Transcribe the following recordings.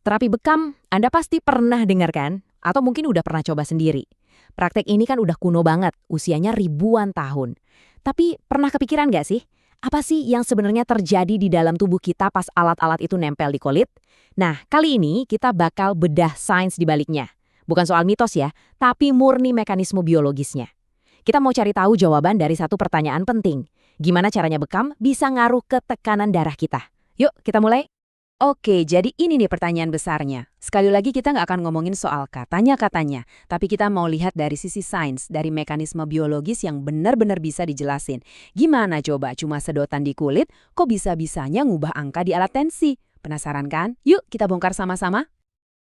Terapi bekam, Anda pasti pernah dengar kan? Atau mungkin udah pernah coba sendiri. Praktek ini kan udah kuno banget, usianya ribuan tahun. Tapi pernah kepikiran nggak sih? Apa sih yang sebenarnya terjadi di dalam tubuh kita pas alat-alat itu nempel di kulit? Nah, kali ini kita bakal bedah sains di baliknya. Bukan soal mitos ya, tapi murni mekanisme biologisnya. Kita mau cari tahu jawaban dari satu pertanyaan penting. Gimana caranya bekam bisa ngaruh ke tekanan darah kita? Yuk, kita mulai. Oke, jadi ini nih pertanyaan besarnya. Sekali lagi kita nggak akan ngomongin soal katanya-katanya, tapi kita mau lihat dari sisi sains, dari mekanisme biologis yang benar-benar bisa dijelasin. Gimana coba cuma sedotan di kulit, kok bisa-bisanya ngubah angka di alat tensi? Penasaran kan? Yuk kita bongkar sama-sama.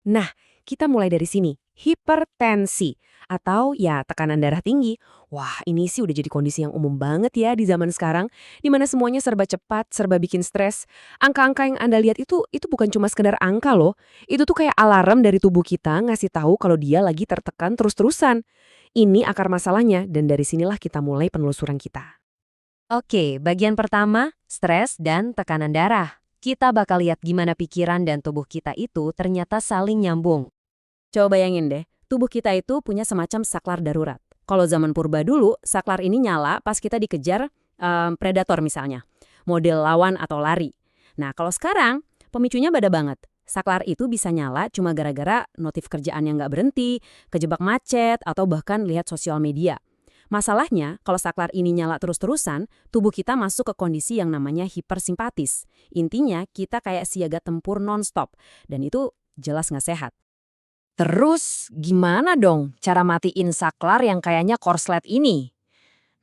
Nah, kita mulai dari sini. Hipertensi atau ya tekanan darah tinggi. Wah, ini sih udah jadi kondisi yang umum banget ya di zaman sekarang, di mana semuanya serba cepat, serba bikin stres. Angka-angka yang Anda lihat itu bukan cuma sekedar angka loh. Itu tuh kayak alarm dari tubuh kita ngasih tahu kalau dia lagi tertekan terus-terusan. Ini akar masalahnya dan dari sinilah kita mulai penelusuran kita. Oke, bagian pertama, stres dan tekanan darah. Kita bakal lihat gimana pikiran dan tubuh kita itu ternyata saling nyambung. Coba bayangin deh, tubuh kita itu punya semacam saklar darurat. Kalau zaman purba dulu, saklar ini nyala pas kita dikejar predator misalnya, model lawan atau lari. Nah, kalau sekarang, pemicunya beda banget. Saklar itu bisa nyala cuma gara-gara notif kerjaan yang nggak berhenti, kejebak macet, atau bahkan lihat sosial media. Masalahnya, kalau saklar ini nyala terus-terusan, tubuh kita masuk ke kondisi yang namanya hipersimpatis. Intinya, kita kayak siaga tempur non-stop, dan itu jelas nggak sehat. Terus gimana dong cara matiin saklar yang kayaknya korslet ini?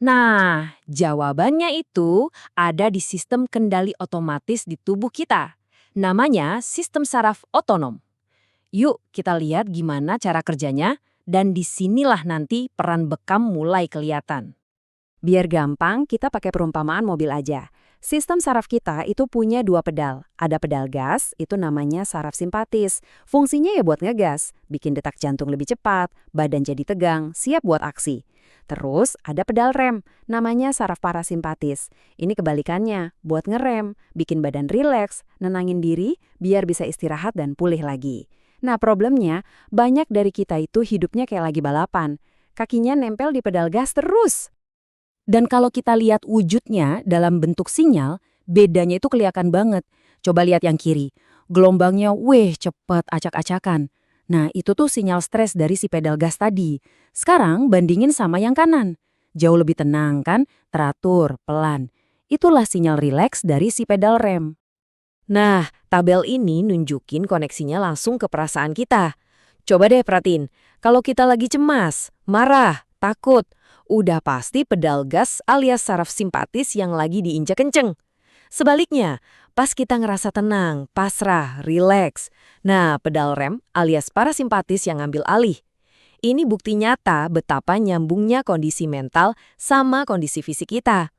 Nah, jawabannya itu ada di sistem kendali otomatis di tubuh kita. Namanya sistem saraf otonom. Yuk kita lihat gimana cara kerjanya dan disinilah nanti peran bekam mulai kelihatan. Biar gampang, kita pakai perumpamaan mobil aja. Sistem saraf kita itu punya dua pedal. Ada pedal gas, itu namanya saraf simpatis. Fungsinya ya buat ngegas, bikin detak jantung lebih cepat, badan jadi tegang, siap buat aksi. Terus ada pedal rem, namanya saraf parasimpatis. Ini kebalikannya, buat ngerem, bikin badan rileks, nenangin diri, biar bisa istirahat dan pulih lagi. Nah problemnya, banyak dari kita itu hidupnya kayak lagi balapan. Kakinya nempel di pedal gas terus. Dan kalau kita lihat wujudnya dalam bentuk sinyal, bedanya itu kelihatan banget. Coba lihat yang kiri. Gelombangnya cepet acak-acakan. Nah itu tuh sinyal stres dari si pedal gas tadi. Sekarang bandingin sama yang kanan. Jauh lebih tenang kan, teratur, pelan. Itulah sinyal rileks dari si pedal rem. Nah, tabel ini nunjukin koneksinya langsung ke perasaan kita. Coba deh perhatiin, kalau kita lagi cemas, marah, takut, udah pasti pedal gas alias saraf simpatis yang lagi diinjak kenceng. Sebaliknya, pas kita ngerasa tenang, pasrah, rileks, nah pedal rem alias parasimpatis yang ngambil alih. Ini bukti nyata betapa nyambungnya kondisi mental sama kondisi fisik kita.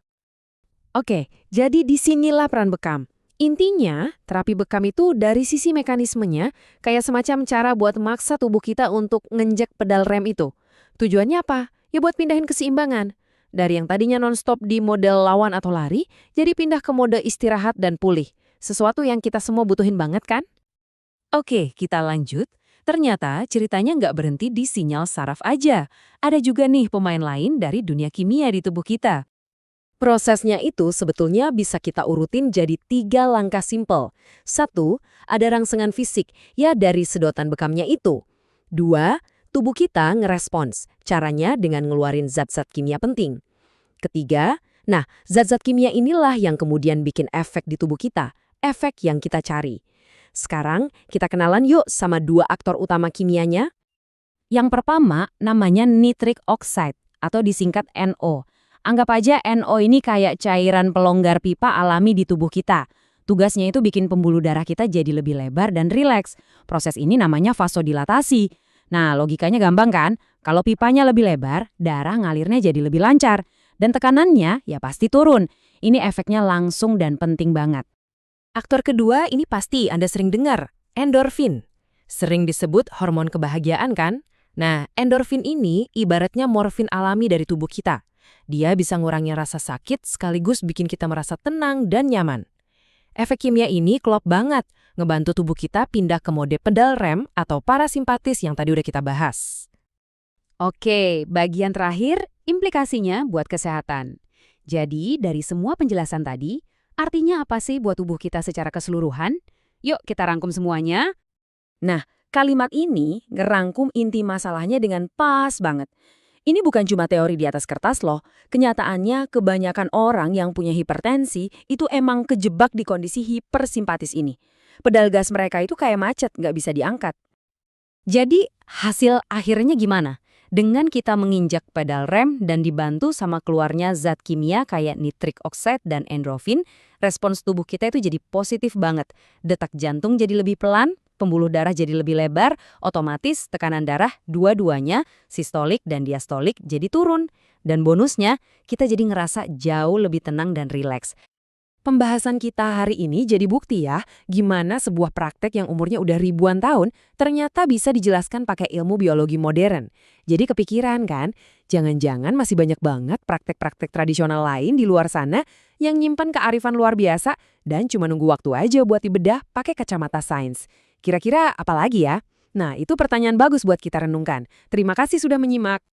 Oke, jadi disinilah peran bekam. Intinya, terapi bekam itu dari sisi mekanismenya kayak semacam cara buat maksa tubuh kita untuk nginjek pedal rem itu. Tujuannya apa? Ya buat pindahin keseimbangan. Dari yang tadinya non-stop di model lawan atau lari, jadi pindah ke mode istirahat dan pulih. Sesuatu yang kita semua butuhin banget kan? Oke, kita lanjut. Ternyata ceritanya nggak berhenti di sinyal saraf aja. Ada juga nih pemain lain dari dunia kimia di tubuh kita. Prosesnya itu sebetulnya bisa kita urutin jadi 3 langkah simpel. 1, ada rangsangan fisik, ya dari sedotan bekamnya itu. 2, tubuh kita ngerespons, caranya dengan ngeluarin zat-zat kimia penting. Ketiga, nah zat-zat kimia inilah yang kemudian bikin efek di tubuh kita, efek yang kita cari. Sekarang kita kenalan yuk sama 2 aktor utama kimianya. Yang pertama namanya nitric oxide atau disingkat NO. Anggap aja NO ini kayak cairan pelonggar pipa alami di tubuh kita. Tugasnya itu bikin pembuluh darah kita jadi lebih lebar dan rileks. Proses ini namanya vasodilatasi. Nah, logikanya gampang kan? Kalau pipanya lebih lebar, darah ngalirnya jadi lebih lancar. Dan tekanannya ya pasti turun. Ini efeknya langsung dan penting banget. Aktor kedua ini pasti Anda sering dengar, endorfin. Sering disebut hormon kebahagiaan kan? Nah, endorfin ini ibaratnya morfin alami dari tubuh kita. Dia bisa ngurangi rasa sakit sekaligus bikin kita merasa tenang dan nyaman. Efek kimia ini klop banget, ngebantu tubuh kita pindah ke mode pedal rem atau parasimpatis yang tadi udah kita bahas. Oke, bagian terakhir, implikasinya buat kesehatan. Jadi, dari semua penjelasan tadi, artinya apa sih buat tubuh kita secara keseluruhan? Yuk kita rangkum semuanya. Nah, kalimat ini ngerangkum inti masalahnya dengan pas banget. Ini bukan cuma teori di atas kertas loh. Kenyataannya kebanyakan orang yang punya hipertensi itu emang kejebak di kondisi hipersimpatis ini. Pedal gas mereka itu kayak macet, nggak bisa diangkat. Jadi, hasil akhirnya gimana? Dengan kita menginjak pedal rem dan dibantu sama keluarnya zat kimia kayak nitric oxide dan endorfin, respons tubuh kita itu jadi positif banget. Detak jantung jadi lebih pelan, pembuluh darah jadi lebih lebar, otomatis tekanan darah dua-duanya, sistolik dan diastolik, jadi turun. Dan bonusnya, kita jadi ngerasa jauh lebih tenang dan rileks. Pembahasan kita hari ini jadi bukti ya, gimana sebuah praktek yang umurnya udah ribuan tahun ternyata bisa dijelaskan pakai ilmu biologi modern. Jadi kepikiran kan, jangan-jangan masih banyak banget praktek-praktek tradisional lain di luar sana yang nyimpan kearifan luar biasa dan cuma nunggu waktu aja buat dibedah pakai kacamata sains. Kira-kira apa lagi ya? Nah, itu pertanyaan bagus buat kita renungkan. Terima kasih sudah menyimak.